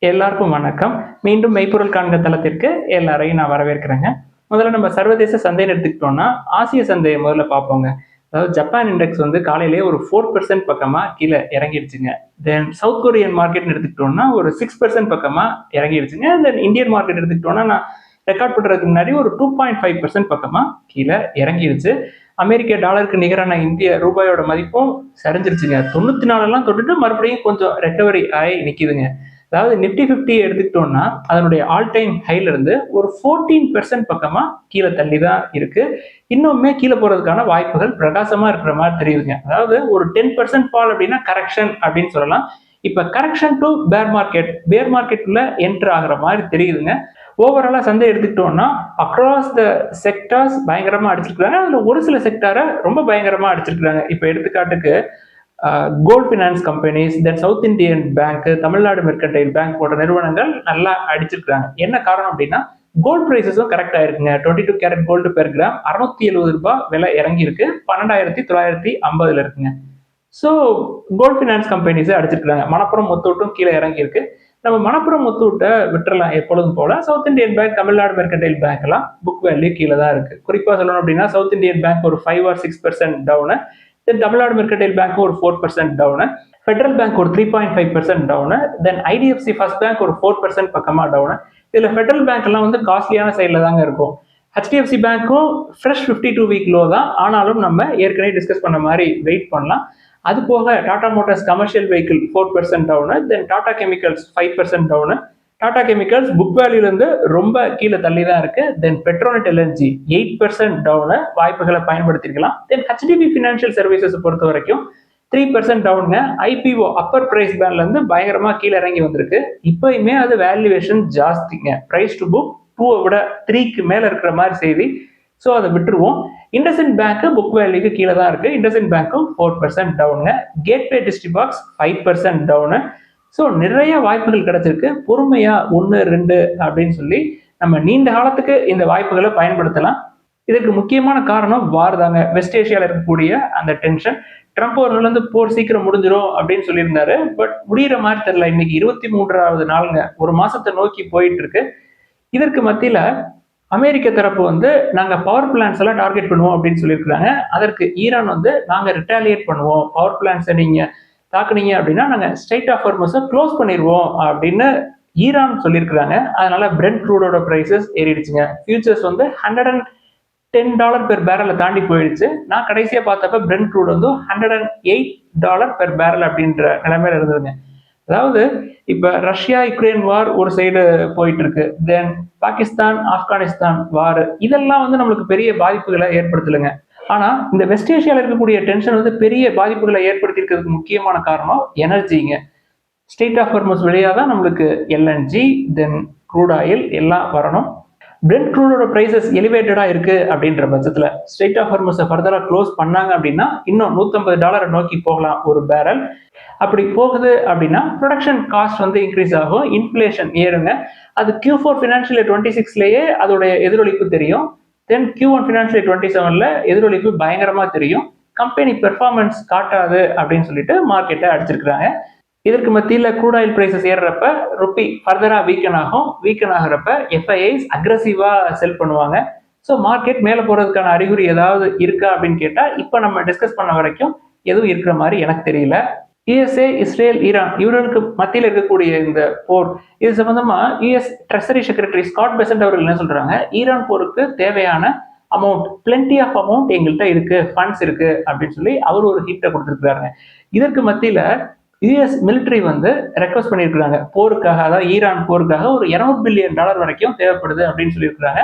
எல்லாருக்கும் வணக்கம். மீண்டும் மெய்ப்பொருள் காண்க தளத்திற்கு எல்லாரையும் நான் வரவேற்கிறேங்க. முதல்ல நம்ம சர்வதேச சந்தைன்னு எடுத்துக்கிட்டோம்னா, ஆசிய சந்தையை முதல்ல பார்ப்போங்க. அதாவது ஜப்பான் இண்டெக்ஸ் வந்து காலையிலேயே ஒரு 4% பக்கமா கீழ இறங்கிடுச்சுங்க. தென் சவுத் கொரியன் மார்க்கெட்னு எடுத்துக்கிட்டோம்னா, ஒரு 6% பக்கமா இறங்கிடுச்சுங்க. தென் இந்தியன் மார்க்கெட் எடுத்துக்கிட்டோம்னா, நான் ரெக்கார்ட் பண்றதுக்கு முன்னாடி ஒரு 2.5% பக்கமா கீழ இறங்கிடுச்சு. அமெரிக்க டாலருக்கு நிகரான இந்திய ரூபாயோட மதிப்பும் சரிஞ்சிருச்சுங்க. 94 தொட்டுட்டு மறுபடியும் கொஞ்சம் ரெக்கவரி ஆகி நிக்குதுங்க. அதாவது நிப்டி 50 எடுத்துக்கிட்டோம்னா அதனுடைய ஆல் டைம் ஹைல இருந்து ஒரு 14% பக்கமா கீழே தள்ளி தான் இருக்கு. இன்னுமே கீழே போறதுக்கான வாய்ப்புகள் பிரகாசமா இருக்கிற மாதிரி தெரியுதுங்க. அதாவது ஒரு 10% ஃபால் அப்படின்னா கரெக்ஷன் அப்படின்னு சொல்லலாம். இப்ப கரெக்ஷன் டு பேர் மார்க்கெட்ல என்டர் ஆகிற மாதிரி தெரியுதுங்க. ஓவராலா சந்தை எடுத்துக்கிட்டோம்னா அக்ராஸ் த செக்டார்ஸ் பயங்கரமா அடிச்சிருக்காங்க. அதுல ஒரு சில செக்டாரை ரொம்ப பயங்கரமா அடிச்சிருக்காங்க. இப்ப எடுத்துக்காட்டுக்கு gold finance companies, then south Indian bank, Tamil Nadu mercantile bank போன்ற நிறுவனங்கள் நல்லா அடிச்சிருக்காங்க. என்ன காரணம் அப்படின்னா கோல்ட் பிரைசஸும் கரெக்ட் ஆயிருக்குங்க. 22 கேரட் கோல்டு பெர் கிராம் 670 ரூபாய் விலை இறங்கி இருக்கு. 12,950 இருக்குங்க. ஸோ கோல்ட் ஃபினான்ஸ் கம்பெனிஸ் அடிச்சிருக்காங்க. மணப்புறம் முத்தூட்டும் கீழே இறங்கி இருக்கு. நம்ம மணப்புறம் முத்தூட்டை விட்டுறலாம் எப்பொழுதும் போல. South Indian bank, Tamil Nadu mercantile bank எல்லாம் புக் வேல்யூ கீழே தான் இருக்கு. குறிப்பா சொல்லணும் அப்படின்னா சவுத் இந்தியன் பேங்க் ஒரு 5 or 6% down, then Tamil Nadu mercantile bank ஒரு 4% டவுனு, ஃபெடரல் பேங்க் ஒரு 3.5% down, then IDFC first bank ஒரு 4% பக்கமா டவுனு. இதுல ஃபெடரல் பேங்க் எல்லாம் வந்து காஸ்ட்லியான சைட்ல தாங்க இருக்கும். ஹெச்டிஎஃப்சி பேங்க்கும் ஃப்ரெஷ் 52 வீக் லோ தான். ஆனாலும் நம்ம ஏற்கனவே டிஸ்கஸ் பண்ண மாதிரி வெயிட் பண்ணலாம். அது போக Tata Motors commercial vehicle 4% down, then Tata Chemicals 5% down. Tata Chemicals book வேல்யூல இருந்து ரொம்ப கீழே தள்ளி தான் இருக்கு. தென் பெட்ரோனெட் எல்என்ஜி 8% டவுனு, வாய்ப்புகளை பயன்படுத்திருக்கலாம். தென் ஹெச்டிபி ஃபினான்ஷியல் சர்வீசஸ் பொறுத்த வரைக்கும் 3% டவுனுங்க. ஐபிஓ அப்பர் பிரைஸ் பேண்ட்ல இருந்து பயங்கரமா கீழே இறங்கி வந்திருக்கு. இப்பயுமே அது வேல்யூவேஷன் ஜாஸ்திங்க. பிரைஸ் டு புக் 2 விட 3க்கு மேல இருக்கிற மாதிரி செய்தி. ஸோ அதை விட்டுருவோம். இண்டஸ்இண்ட் பேங்க் புக் வேல்யூக்கு கீழே தான் இருக்கு. இண்டஸ்இண்ட் பேங்க்கும் 4% டவுனுங்க. Gateway Distriparks 5% down. ஸோ நிறைய வாய்ப்புகள் கிடைச்சிருக்கு. பொறுமையா 1, 2 அப்படின்னு சொல்லி நம்ம நீண்ட காலத்துக்கு இந்த வாய்ப்புகளை பயன்படுத்தலாம். இதற்கு முக்கியமான காரணம் வார் தாங்க. வெஸ்ட் ஏஷியாவில் இருக்கக்கூடிய அந்த டென்ஷன். ட்ரம்ப் அவர்கள் வந்து போர் சீக்கிரம் முடிஞ்சிடும் அப்படின்னு சொல்லியிருந்தாரு. பட் முடிகிற மாதிரி தெரியல. இன்னைக்கு 23வது நாளுங்க. ஒரு மாசத்தை நோக்கி போயிட்டு இருக்கு. இதற்கு மத்தியில அமெரிக்க தரப்பு வந்து நாங்க பவர் பிளான்ஸ் எல்லாம் டார்கெட் பண்ணுவோம் அப்படின்னு சொல்லியிருக்காங்க. அதற்கு ஈரான் வந்து நாங்க ரிட்டாலியேட் பண்ணுவோம், பவர் பிளான்ஸை நீங்க தாக்குனீங்க அப்படின்னா நாங்க ஸ்ட்ரைட் ஆஃப் ஹார்மஸை க்ளோஸ் பண்ணிடுவோம் அப்படின்னு ஈரான் சொல்லியிருக்காங்க. அதனால பிரெண்ட் க்ரூடோட பிரைசஸ் ஏறிடுச்சுங்க. ஃபியூச்சர்ஸ் வந்து $110 பெர் பேரலை தாண்டி போயிடுச்சு. நான் கடைசியா பார்த்தப்ப பிரெண்ட் க்ரூட் வந்து $108 பெர் பேரல் அப்படின்ற நிலைமையில இருந்ததுங்க. அதாவது இப்ப ரஷ்யா யுக்ரைன் வார் ஒரு சைடு போயிட்டு இருக்கு. தென் பாகிஸ்தான் ஆப்கானிஸ்தான் வார், இதெல்லாம் வந்து நம்மளுக்கு பெரிய பாதிப்புகளை ஏற்படுத்தலைங்க. ஆனா இந்த வெஸ்ட் ஏஷியால இருக்கக்கூடிய டென்ஷன் வந்து பெரிய பாதிப்புகளை ஏற்படுத்தி இருக்கிறதுக்கு முக்கியமான காரணம் எனர்ஜிங்க. ஸ்ட்ரெய்ட் ஆஃப் ஹார்மஸ் வழியா தான் நம்மளுக்கு எல்என்ஜி, தென் க்ரூட் ஆயில் எல்லாம் வரணும். பிரெண்ட் க்ரூடோட பிரைசஸ் எலிவேட்டடா இருக்கு அப்படின்ற பட்சத்துல ஸ்ட்ரெய்ட் ஆஃப் ஹார்மஸை ஃபர்தரா க்ளோஸ் பண்ணாங்க அப்படின்னா இன்னும் $150 நோக்கி போகலாம் ஒரு பேரல். அப்படி போகுது அப்படின்னா ப்ரொடக்ஷன் காஸ்ட் வந்து இன்க்ரீஸ் ஆகும், இன்ஃபிளேஷன் ஏறுங்க. அது Q4 ஃபினான்ஷியல் 26லயே அதோடைய எதிரொலிப்பு தெரியும். தென் Q1 ஃபினான்ஷியல் 27ல எதிரொலிப்பு பயங்கரமா தெரியும். கம்பெனி பெர்ஃபார்மன்ஸ் காட்டாது அப்படின்னு சொல்லிட்டு மார்க்கெட்டை அடிச்சிருக்கிறாங்க. இதற்கு மத்தியில் க்ரூட் ஆயில் பிரைசஸ் ஏறுறப்ப ருப்பி ஃபர்தரா வீக்கன் ஆகும். வீக்கன் ஆகிறப்ப எஃப்ஐஐஸ் அக்ரெசிவா செல் பண்ணுவாங்க. ஸோ மார்க்கெட் மேலே போறதுக்கான அறிகுறி ஏதாவது இருக்கா அப்படின்னு கேட்டா இப்போ நம்ம டிஸ்கஸ் பண்ண வரைக்கும் எதுவும் இருக்கிற மாதிரி எனக்கு தெரியல. யுஎஸ்ஏ, இஸ்ரேல், ஈரான் இவர்களுக்கு மத்தியில் இருக்கக்கூடிய இந்த போர், இது சம்பந்தமா US treasury secretary Scott Besant அவர்கள் என்ன சொல்றாங்க, ஈரான் போருக்கு தேவையான அமௌண்ட், பிளென்டி ஆஃப் அமௌண்ட் எங்கள்கிட்ட இருக்கு, ஃபண்ட்ஸ் இருக்கு அப்படின்னு சொல்லி அவர் ஒரு ஹிட்டை கொடுத்துருக்காங்க. இதற்கு மத்தியில யுஎஸ் மிலிட்டரி வந்து ரெக்வஸ்ட் பண்ணியிருக்காங்க போருக்காக, அதாவது ஈரான் போருக்காக ஒரு $200 பில்லியன் வரைக்கும் தேவைப்படுது அப்படின்னு சொல்லியிருக்காங்க.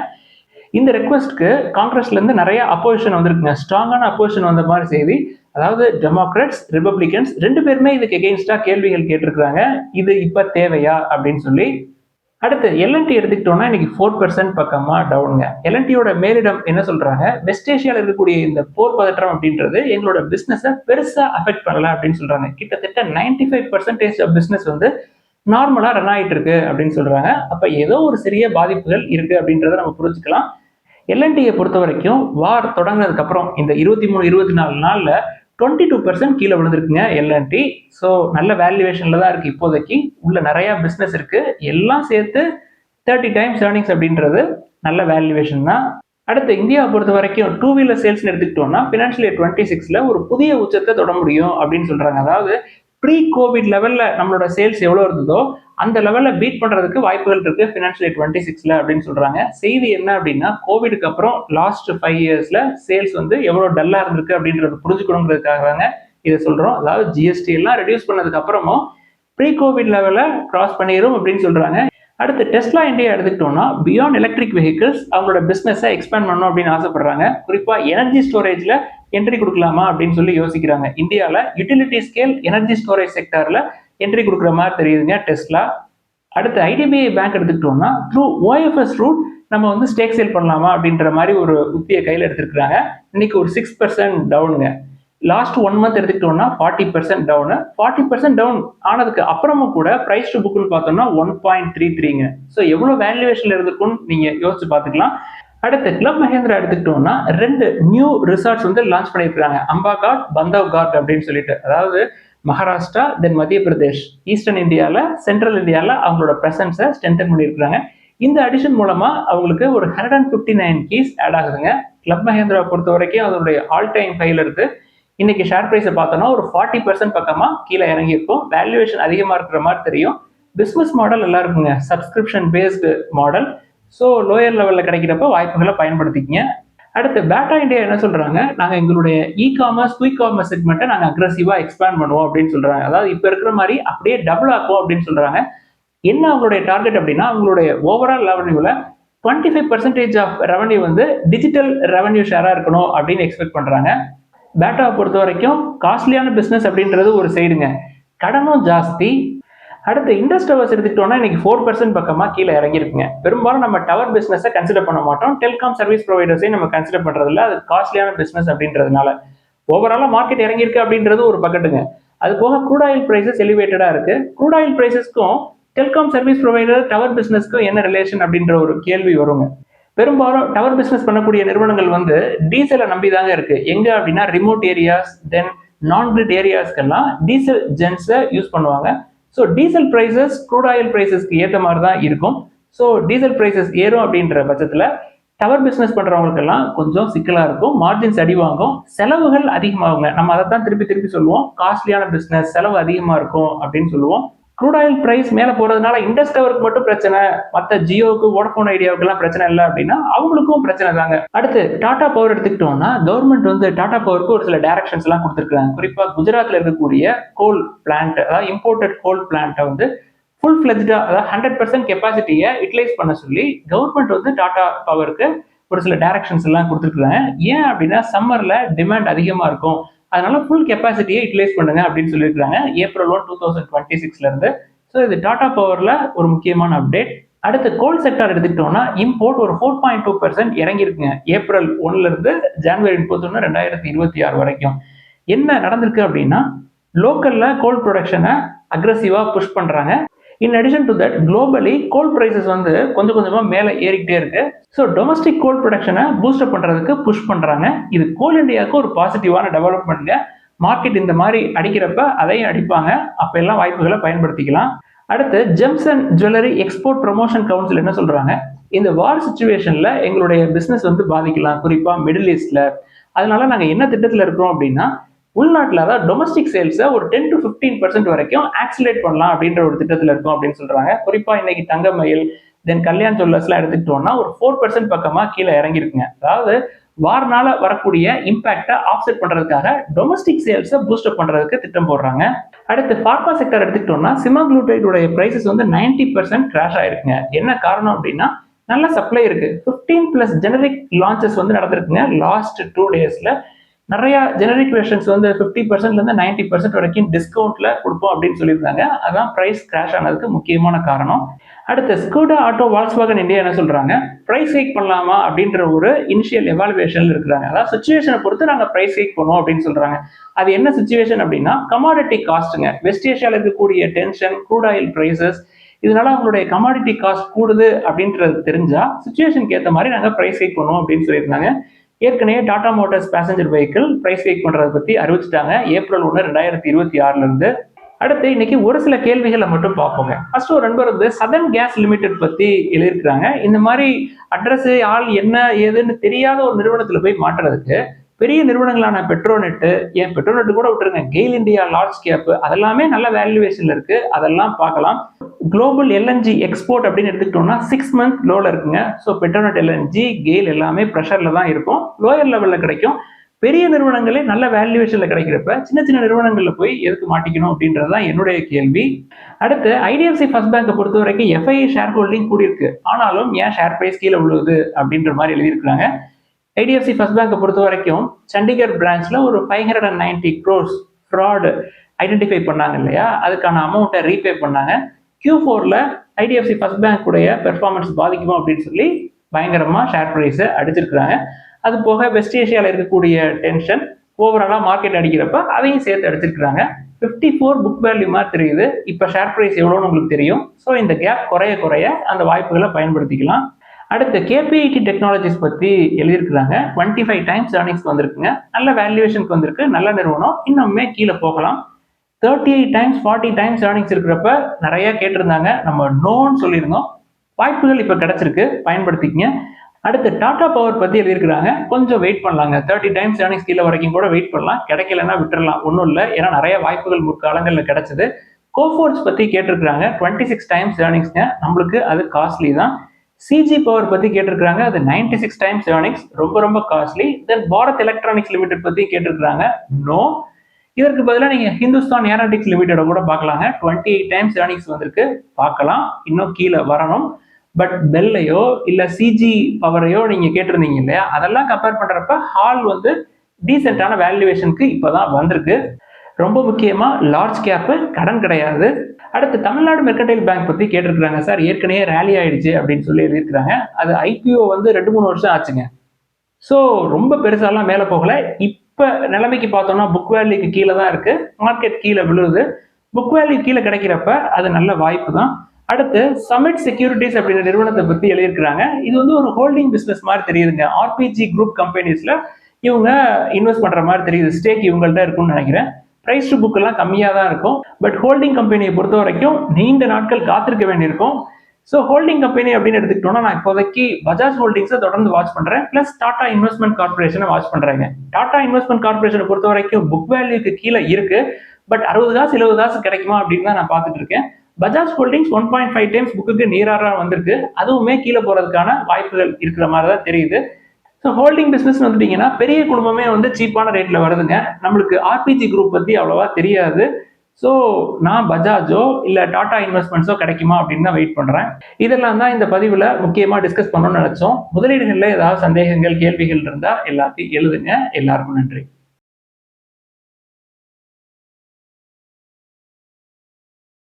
இந்த ரெக்வஸ்ட்க்கு காங்கிரஸ்ல இருந்து நிறைய அப்போசிஷன் வந்திருக்குங்க. ஸ்ட்ராங்கான அப்போசிஷன் வந்த மாதிரி செய்தி. அதாவது டெமோக்ராட்ஸ், ரிபப்ளிகன்ஸ் 2 பேருமே இதுக்கு எகெயின்ஸ்டா கேள்விகள் கேட்டிருக்காங்க. இது இப்ப தேவையா அப்படின்னு சொல்லி. அடுத்து எல்என்டி எடுத்துக்கிட்டோம்னா இன்னைக்கு 4% பக்கமா டவுனுங்க. எல்என்டியோட மேலிடம் என்ன சொல்றாங்க, வெஸ்ட் ஏஷியால இருக்கக்கூடிய இந்த போர் பதற்றம் அப்படின்றது எங்களோட பிசினஸை பெருசா அஃபெக்ட் பண்ணல அப்படின்னு சொல்றாங்க. கிட்டத்தட்ட 95% ஆஃப் பிசினஸ் வந்து நார்மலா ரன் ஆயிட்டு இருக்கு அப்படின்னு சொல்றாங்க. அப்ப ஏதோ ஒரு சிறிய பாதிப்புகள் இருக்கு அப்படின்றத நம்ம புரிஞ்சுக்கலாம். எல்என்டியை பொறுத்த வரைக்கும் வார் தொடங்கினதுக்கு அப்புறம் இந்த 23-24 நாள்ல 22% கீழே விழுந்திருக்குங்க எல்என்டி. ஸோ நல்ல வேல்யூவேஷன்ல தான் இருக்கு இப்போதைக்கு. உள்ள நிறைய பிசினஸ் இருக்கு, எல்லாம் சேர்த்து 30 டைம்ஸ் ஏர்னிங்ஸ் அப்படின்றது நல்ல வேல்யூவேஷன் தான். அடுத்து இந்தியாவை பொறுத்த வரைக்கும் டூ வீலர் சேல்ஸ் எடுத்துக்கிட்டோம்னா ஃபினான்ஷியல் இயர் 26ல ஒரு புதிய உச்சத்தை தொட முடியும் அப்படின்னு சொல்றாங்க. அதாவது ப்ரீ கோவிட் லெவல்ல நம்மளோட சேல்ஸ் எவ்வளவு இருந்ததோ அந்த லெவல்ல பீட் பண்றதுக்கு வாய்ப்புகள் இருக்கு ஃபினான்ஷியல் இயர் 26ல அப்படின்னு சொல்றாங்க. செய்தி என்ன அப்படின்னா, கோவிடுக்கு அப்புறம் லாஸ்ட் 5 இயர்ஸ்ல சேல்ஸ் வந்து எவ்வளவு டல்லா இருந்திருக்கு அப்படின்றது புரிஞ்சுக்கணுங்கிறதுக்காக தாங்க இதை சொல்றோம். அதாவது ஜிஎஸ்டி எல்லாம் ரெடியூஸ் பண்ணதுக்கு அப்புறமும் ப்ரீ கோவிட் லெவல கிராஸ் பண்ணிடும் அப்படின்னு சொல்றாங்க. அடுத்து டெஸ்லா இந்தியா எடுத்துக்கிட்டோம்னா பியாண்ட் எலக்ட்ரிக் வெஹிக்கிள்ஸ் அவங்களோட பிசினஸை எக்ஸ்பேண்ட் பண்ணணும் அப்படின்னு ஆசைப்படுறாங்க. குறிப்பா எனர்ஜி ஸ்டோரேஜ்ல என்ட்ரி கொடுக்கலாமா அப்படின்னு சொல்லி யோசிக்கிறாங்க. இந்தியாவில் யூட்டிலிட்டி ஸ்கேல் எனர்ஜி ஸ்டோரேஜ் செக்டர்ல என்ட்ரி கொடுக்குற மாதிரி தெரியுதுங்க டெஸ்லா. அடுத்து ஐடிபிஐ பேங்க் எடுத்துக்கிட்டோம்னா த்ரூ ஓஎஃப்எஸ் ரூட் நம்ம வந்து ஸ்டேக் சேல் பண்ணலாமா அப்படின்ற மாதிரி ஒரு உத்தியை கையில் எடுத்துருக்காங்க. இன்னைக்கு ஒரு 6% டவுனுங்க. லாஸ்ட் 1 மந்த் எடுத்துக்கிட்டோம்னா 40% டவுனு. 40% டவுன் ஆனதுக்கு அப்புறமும் கூட பிரைஸ் டு புக்னு பார்த்தோம்னா 1.33ங்க. ஸோ எவ்வளோ வேல்யூவேஷன்ல இருந்திருக்கும்னு நீங்க யோசிச்சு பார்த்துக்கலாம். அடுத்து கிளப் மஹேந்திரா எடுத்துக்கிட்டோம்னா 2 நியூ ரிசார்ட்ஸ் வந்து லான்ச் பண்ணியிருக்காங்க, அம்பா காட், பந்தவ் காட் அப்படின்னு சொல்லிட்டு. அதாவது மகாராஷ்டிரா தென் மத்திய பிரதேஷ், ஈஸ்டர்ன் இந்தியாவில், சென்ட்ரல் இந்தியாவில் அவங்களோட ப்ரெசன்ஸை ஸ்ட்ரென்தன் பண்ணியிருக்காங்க. இந்த அடிஷன் மூலமா அவங்களுக்கு ஒரு 159 கீஸ் ஆட் ஆகுதுங்க. கிளப் மஹேந்திரா பொறுத்த வரைக்கும் அதனுடைய ஆல் டைம் ஹைல இருக்கு. இன்னைக்கு ஷேர் பிரைஸை பார்த்தோம்னா ஒரு 40% பக்கமா கீழே இறங்கியிருக்கும். வேல்யூவேஷன் அதிகமா இருக்கிற மாதிரி தெரியும். பிசினஸ் மாடல் நல்லா இருக்குங்க, subscription based model. So lower லெவலில் கிடைக்கிறப்ப வாய்ப்புகளை பயன்படுத்திக்கங்க. அடுத்து பேட்டா இந்தியா என்ன சொல்றாங்க, நாங்கள் எங்களுடைய இ காமர்ஸ் குயிக் காமர்ஸ் செக்மெண்ட்டை நாங்கள் அக்ரெசிவா எக்ஸ்பேண்ட் பண்ணுவோம் அப்படின்னு சொல்றாங்க. அதாவது இப்போ இருக்கிற மாதிரி அப்படியே டபுள் ஆக்கும் அப்படின்னு சொல்றாங்க. என்ன அவங்களுடைய டார்கெட் அப்படின்னா, அவங்களுடைய ஓவரால் ரெவன்யூல 25% ஆஃப் ரெவன்யூ வந்து டிஜிட்டல் ரெவன்யூ ஷேரா இருக்கணும் அப்படின்னு எக்ஸ்பெக்ட் பண்றாங்க. பேட்டாவை பொறுத்த வரைக்கும் காஸ்ட்லியான பிசினஸ் அப்படின்றது ஒரு சைடுங்க, கடனும் ஜாஸ்தி. அடுத்து இண்டஸ் டவர்ஸ் எடுத்துக்கிட்டோம்னா இன்னைக்கு 4% பக்கமா கீழே இறங்கிருக்குங்க. பெரும்பாலும் நம்ம டவர் பிசினஸை கன்சிடர் பண்ண மாட்டோம், டெலிகாம் சர்வீஸ் ப்ரொவைடர்ஸையும் நம்ம கன்சிடர் பண்றதில்ல, அது காஸ்ட்லியான பிசினஸ் அப்படின்றதுனால. ஓவராலா மார்க்கெட் இறங்கியிருக்கு அப்படின்றது ஒரு பக்கெட்டுங்க. அது போக க்ரூட் ஆயில் பிரைசஸ் எலிவேட்டடா இருக்கு. க்ரூட் ஆயில் பிரைசஸ்க்கும் டெலிகாம் சர்வீஸ் ப்ரொவைடர் டவர் பிசினஸ்க்கும் என்ன ரிலேஷன் அப்படின்ற ஒரு கேள்வி வருங்க. பெரும்பாலும் டவர் பிசினஸ் பண்ணக்கூடிய நிறுவனங்கள் வந்து டீசலை நம்பி தாங்க இருக்கு. எங்க அப்படின்னா remote areas then non grid ஏரியாஸ்க்கெல்லாம் டீசல் ஜென்ஸை யூஸ் பண்ணுவாங்க. So diesel prices crude oil பிரைசஸ்க்கு ஏற்ற மாதிரி தான் இருக்கும். ஸோ டீசல் பிரைசஸ் ஏறும் அப்படின்ற பட்சத்தில் டவர் பிஸ்னஸ் பண்ணுறவங்களுக்கெல்லாம் கொஞ்சம் சிக்கலாக இருக்கும், மார்ஜின்ஸ் அடி வாங்கும், செலவுகள் அதிகமாகுங்க. நம்ம அதை தான் திருப்பி திருப்பி சொல்லுவோம், காஸ்ட்லியான பிஸ்னஸ், செலவு அதிகமாக இருக்கும் அப்படின்னு சொல்லுவோம். க்ரூட் ஆயில் பிரைஸ் மேலே போகிறதுனால இண்டஸ் டவருக்கு மட்டும் பிரச்சனை, மற்ற ஜியோவுக்கு வோடஃபோன் ஐடியாவுக்குலாம் பிரச்சனை இல்லை அப்படின்னா அவங்களுக்கும் பிரச்சனை தாங்க. அடுத்து டாடா பவர் எடுத்துக்கிட்டோம்னா கவர்மெண்ட் வந்து டாடா பவருக்கு ஒரு சில டைரக்ஷன்ஸ் எல்லாம் கொடுத்துருக்காங்க. குறிப்பாக குஜராத்தில் இருக்கக்கூடிய கோல் பிளான்ட், அதாவது இம்போர்ட்டட் கோல் பிளான்ட்டை வந்து ஃபுல் ஃபிளெஜ்டா, அதாவது 100% கெப்பாசிட்டியை யூட்டிலைஸ் பண்ண சொல்லி கவர்மெண்ட் வந்து டாடா பவருக்கு ஒரு சில டைரக்ஷன்ஸ் எல்லாம் கொடுத்துருக்காங்க. ஏன் அப்படின்னா சம்மர்ல டிமாண்ட் அதிகமாக இருக்கும், அதனால ஃபுல் கெப்பாசிட்டியை யூட்டிலைஸ் பண்ணுங்க அப்படின்னு சொல்லியிருக்காங்க ஏப்ரல் 1, 2026ல இருந்து. ஸோ இது டாடா பவர்ல ஒரு முக்கியமான அப்டேட். அடுத்து கோல் செக்டார் எடுத்துக்கிட்டோம்னா இம்போர்ட் ஒரு 4.2% இறங்கியிருக்குங்க ஏப்ரல் 1ல இருந்து ஜனவரி 31, 2026 வரைக்கும். என்ன நடந்திருக்கு அப்படின்னா, லோக்கல்ல கோல் ப்ரொடக்ஷனை அக்ரெசிவா புஷ் பண்றாங்க. In addition to that globally goal prices வந்து கொஞ்சம் கொஞ்சமா மேலே ஏறிக்கிட்டே இருக்கு. ஸோ டொமஸ்டிக் கோல் ப்ரொடக்ஷனை பூஸ்டப் பண்றதுக்கு புஷ் பண்றாங்க. இது கோல் இண்டியாவுக்கு ஒரு பாசிட்டிவான டெவலப்மெண்ட்ங்க. மார்க்கெட் இந்த மாதிரி அடிக்கிறப்ப அதையும் அடிப்பாங்க, அப்ப எல்லாம் வாய்ப்புகளை பயன்படுத்திக்கலாம். அடுத்து gems and jewellery export promotion council என்ன சொல்றாங்க, இந்த வார் சுச்சுவேஷன்ல எங்களுடைய பிசினஸ் வந்து பாதிக்கலாம், குறிப்பா மிடில் ஈஸ்ட்ல. அதனால நாங்க என்ன திட்டத்தில் இருக்கிறோம் அப்படின்னா, உள்நாட்டில் அதாவது டொமஸ்டிக் சேல்ஸை ஒரு 10 to 15% வரைக்கும் ஆக்சிலேட் பண்ணலாம் அப்படின்ற ஒரு திட்டத்தில் இருக்கும் அப்படின்னு சொல்றாங்க. குறிப்பா இன்னைக்கு தங்கமயில் தென் கல்யாண் ஜுவல்லர்ஸ்லாம் எடுத்துக்கிட்டோம்னா ஒரு 4% பக்கமா கீழே இறங்கிருக்குங்க. அதாவது வார்னால வரக்கூடிய இம்பாக்டை ஆஃப்செட் பண்றதுக்காக டொமஸ்டிக் சேல்ஸை பூஸ்டப் பண்றதுக்கு திட்டம் போடுறாங்க. அடுத்து ஃபார்மா செக்டர் எடுத்துக்கிட்டோம்னா சிமாக்ளூடைடுடைய பிரைசஸ் வந்து 90% கிராஷ் ஆயிருக்குங்க. என்ன காரணம் அப்படின்னா, நல்ல சப்ளை இருக்கு. 15+ ஜெனரிக் லான்ச்சஸ் வந்து நடந்திருக்குங்க லாஸ்ட் 2 டேஸ்ல. நிறைய ஜெனரிக் வெர்ஷன்ஸ் வந்து 50%லேருந்து 90% வரைக்கும் டிஸ்கவுண்ட்ல கொடுப்போம் அப்படின்னு சொல்லியிருந்தாங்க. அதான் பிரைஸ் கிராஷ் ஆனதுக்கு முக்கியமான காரணம். அடுத்து ஸ்கூடா ஆட்டோ வால்க்ஸ்வாகன் இந்தியா என்ன சொல்றாங்க, பிரைஸ் ஹைக் பண்ணலாமா அப்படின்ற ஒரு இனிஷியல் எவாலுவேஷன்ல இருக்கிறாங்க. அதாவது சுச்சுவேஷனை பொறுத்து நாங்கள் பிரைஸ் ஹைக் பண்ணுவோம் அப்படின்னு சொல்றாங்க. அது என்ன சுச்சுவேஷன் அப்படின்னா, கமாடிட்டி காஸ்ட்டுங்க. வெஸ்ட் ஏஷியாவில் இருக்கக்கூடிய டென்ஷன், க்ரூட் ஆயில் பிரைசஸ், இதனால அவங்களுடைய கமாடிட்டி காஸ்ட் கூடுது அப்படின்றது தெரிஞ்சா சுச்சுவேஷனுக்கு ஏற்ற மாதிரி நாங்கள் பிரைஸ் ஹைக் பண்ணுவோம் அப்படின்னு சொல்லியிருந்தாங்க. ஏற்கனவே Tata motors passenger vehicle price hike பண்றதை பத்தி அறிவிச்சிட்டாங்க April 1, 2026 இருந்து. அடுத்து இன்னைக்கு ஒரு சில கேள்விகளை மட்டும் பார்ப்போங்க. ஃபர்ஸ்ட் ஒரு நண்பர் வந்து சதன் கேஸ் லிமிடெட் பத்தி எழுதியிருக்கிறாங்க. இந்த மாதிரி அட்ரஸ் ஆள் என்ன ஏதுன்னு தெரியாத ஒரு நிறுவனத்துல போய் மாட்டுறதுக்கு பெரிய நிறுவனங்களான பெட்ரோநெட், ஏன் பெட்ரோநெட் கூட விட்டுருங்க, கெயில் இந்தியா லார்ஜ் கேப் அதெல்லாமே நல்ல வேல்யூவேஷன்ல இருக்கு. அதெல்லாம் பார்க்கலாம். குளோபல் எல்என்ஜி எக்ஸ்போர்ட் அப்படின்னு எடுத்துக்கிட்டோம்னா 6 month லோல இருக்குங்க. ஸோ பெட்ரோநெட், எல்என்ஜி, கெயில் எல்லாமே ப்ரெஷர்ல தான் இருக்கும், லோயர் லெவல்ல கிடைக்கும். பெரிய நிறுவனங்களே நல்ல வேல்யூவேஷன்ல கிடைக்கிறப்ப சின்ன சின்ன நிறுவனங்கள்ல போய் எதுக்கு மாட்டிக்கணும் அப்படின்றதுதான் என்னுடைய கேள்வி. அடுத்து ஐடிஎஃப்சி ஃபர்ஸ்ட் பேங்கை பொறுத்த வரைக்கும் எஃப்ஐ ஷேர் ஹோல்டிங் கூடியிருக்கு, ஆனாலும் ஏன் ஷேர் பிரைஸ் கீழே விழுவுது அப்படின்ற மாதிரி எழுதியிருக்காங்க. ஐடிஎஃப்சி ஃபர்ஸ்ட் பேங்கை பொறுத்த வரைக்கும் சண்டிகர் பிரான்ச்ல ஒரு 590 crores ஃப்ராட் ஐடென்டிஃபை பண்ணாங்க இல்லையா, அதுக்கான அமௌண்ட்டை ரீபே பண்ணாங்க. Q4ல ஐடிஎஃப்சி ஃபர்ஸ்ட் பேங்க் உடைய பெர்ஃபார்மன்ஸ் பாதிக்குமா அப்படின்னு சொல்லி பயங்கரமா ஷேர் பிரைஸை அடிச்சிருக்கிறாங்க. அது போக வெஸ்ட் ஏஷியாவில் இருக்கக்கூடிய டென்ஷன் ஓவராலா மார்க்கெட் அடிக்கிறப்ப அதையும் சேர்த்து அடிச்சிருக்கிறாங்க. 54 புக் வேல்யூ மாதிரி தெரியுது. இப்போ ஷேர் பிரைஸ் எவ்வளோன்னு உங்களுக்கு தெரியும். ஸோ இந்த கேப் குறைய குறைய அந்த வாய்ப்புகளை பயன்படுத்திக்கலாம். அடுத்து KPIT டெக்னாலஜிஸ் பத்தி எழுதியிருக்கிறாங்க. 25 times earnings வந்திருக்குங்க, நல்ல வேல்யூவேஷனுக்கு வந்திருக்கு, நல்ல நிறுவனம், இன்னுமே கீழே போகலாம். 38 times 40 times earnings இருக்கிறப்ப நிறைய கேட்டிருந்தாங்க, நம்ம நோன்னு சொல்லியிருந்தோம். வாய்ப்புகள் இப்போ கிடைச்சிருக்கு, பயன்படுத்திக்கங்க. அடுத்து டாடா பவர் பத்தி எழுதியிருக்கிறாங்க. கொஞ்சம் வெயிட் பண்ணலாங்க, 30 times earnings கீழே வரைக்கும் கூட வெயிட் பண்ணலாம், கிடைக்கலன்னா விட்டுறலாம், ஒன்றும் இல்லை. ஏன்னா நிறைய வாய்ப்புகள் முற்காலங்களில் கிடைச்சது. கோஃபோர்ஸ் பத்தி கேட்டிருக்கிறாங்க, 26 times earningsங்க, நம்மளுக்கு அது காஸ்ட்லி தான். சிஜி பவர் பத்தி கேட்டிருக்காங்க, அது 96 times earnings, ரொம்ப ரொம்ப காஸ்ட்லி. தென் பாரத் எலக்ட்ரானிக்ஸ் லிமிடெட் பத்தி கேட்டிருக்காங்க, நோ. இதற்கு பதிலாக நீங்க ஹிந்துஸ்தான் ஏரோநாட்டிக்ஸ் லிமிடெட கூட பார்க்கலாங்க, 28 times earnings வந்திருக்கு, பார்க்கலாம், இன்னும் கீழே வரணும். பட் பெல்லையோ இல்ல சிஜி பவரையோ நீங்க கேட்டிருந்தீங்க இல்லையா, அதெல்லாம் கம்பேர் பண்றப்ப ஹால் வந்து டீசென்டான வேல்யூவேஷனுக்கு இப்பதான் வந்திருக்கு. ரொம்ப முக்கியமா லார்ஜ் கேப், கடன் கிடையாது. அடுத்து தமிழ்நாடு மெர்கன்டைல் பேங்க் பத்தி கேட்டிருக்காங்க. சார் ஏற்கனவே ரேலி ஆயிடுச்சு அப்படின்னு சொல்லி எழுதியிருக்கிறாங்க. அது ஐபிஓ வந்து 2-3 வருஷம் ஆச்சுங்க. ஸோ ரொம்ப பெருசாலாம் மேலே போகல. இப்போ நிலைமைக்கு பார்த்தோம்னா புக் வேல்யூக்கு கீழே தான் இருக்கு, மார்க்கெட் கீழே விழுவுது. புக் வேல்யூ கீழே கிடைக்கிறப்ப அது நல்ல வாய்ப்பு தான். அடுத்து சமிட் செக்யூரிட்டிஸ் அப்படின்ற நிறுவனத்தை பத்தி எழுதியிருக்கிறாங்க. இது வந்து ஒரு ஹோல்டிங் பிசினஸ் மாதிரி தெரியுதுங்க. ஆர்பிஜி குரூப் கம்பெனிஸ்ல இவங்க இன்வெஸ்ட் பண்ற மாதிரி தெரியுது. ஸ்டேக் இவங்கள்ட்ட இருக்கும்னு நினைக்கிறேன். பிரைஸ் டு புக் எல்லாம் கம்மியாக தான் இருக்கும். பட் ஹோல்டிங் கம்பெனியை பொறுத்த வரைக்கும் நீண்ட நாட்கள் காத்திருக்க வேண்டியிருக்கும். ஸோ ஹோல்டிங் கம்பெனி அப்படின்னு எடுத்துக்கிட்டோம்னா நான் இப்போதைக்கு பஜாஜ் ஹோல்டிங்ஸை தொடர்ந்து வாட்ச் பண்றேன், பிளஸ் டாடா இன்வெஸ்ட்மெண்ட் கார்பரேஷனை வாட்ச் பண்றேங்க. டாடா இன்வெஸ்ட்மெண்ட் கார்பரேஷனை பொறுத்த வரைக்கும் புக் வேல்யூக்கு கீழே இருக்கு, பட் 60 காசு 70 காசு கிடைக்குமா அப்படின்னு தான் நான் பார்த்துட்டு இருக்கேன். பஜாஜ் ஹோல்டிங்ஸ் 1.5 times புக்குக்கு நீராக வந்திருக்கு, அதுவுமே கீழே போறதுக்கான வாய்ப்புகள் இருக்கிற மாதிரி தான் தெரியுது. ஸோ ஹோல்டிங் பிஸ்னஸ் வந்துட்டீங்கன்னா பெரிய குடும்பமே வந்து சீப்பான ரேட்ல வருதுங்க. நம்மளுக்கு ஆர்பிஜி குரூப் பத்தி அவ்வளவா தெரியாது. ஸோ நான் பஜாஜோ இல்லை டாடா இன்வெஸ்ட்மெண்ட்ஸோ கிடைக்குமா அப்படின்னு தான் வெயிட் பண்றேன். இதெல்லாம் தான் இந்த பதிவில் முக்கியமாக டிஸ்கஸ் பண்ணணும்னு நினைச்சோம். முதலீடுகளில் ஏதாவது சந்தேகங்கள் கேள்விகள் இருந்தால் எல்லாத்தையும் எழுதுங்க. எல்லாருக்கும் நன்றி.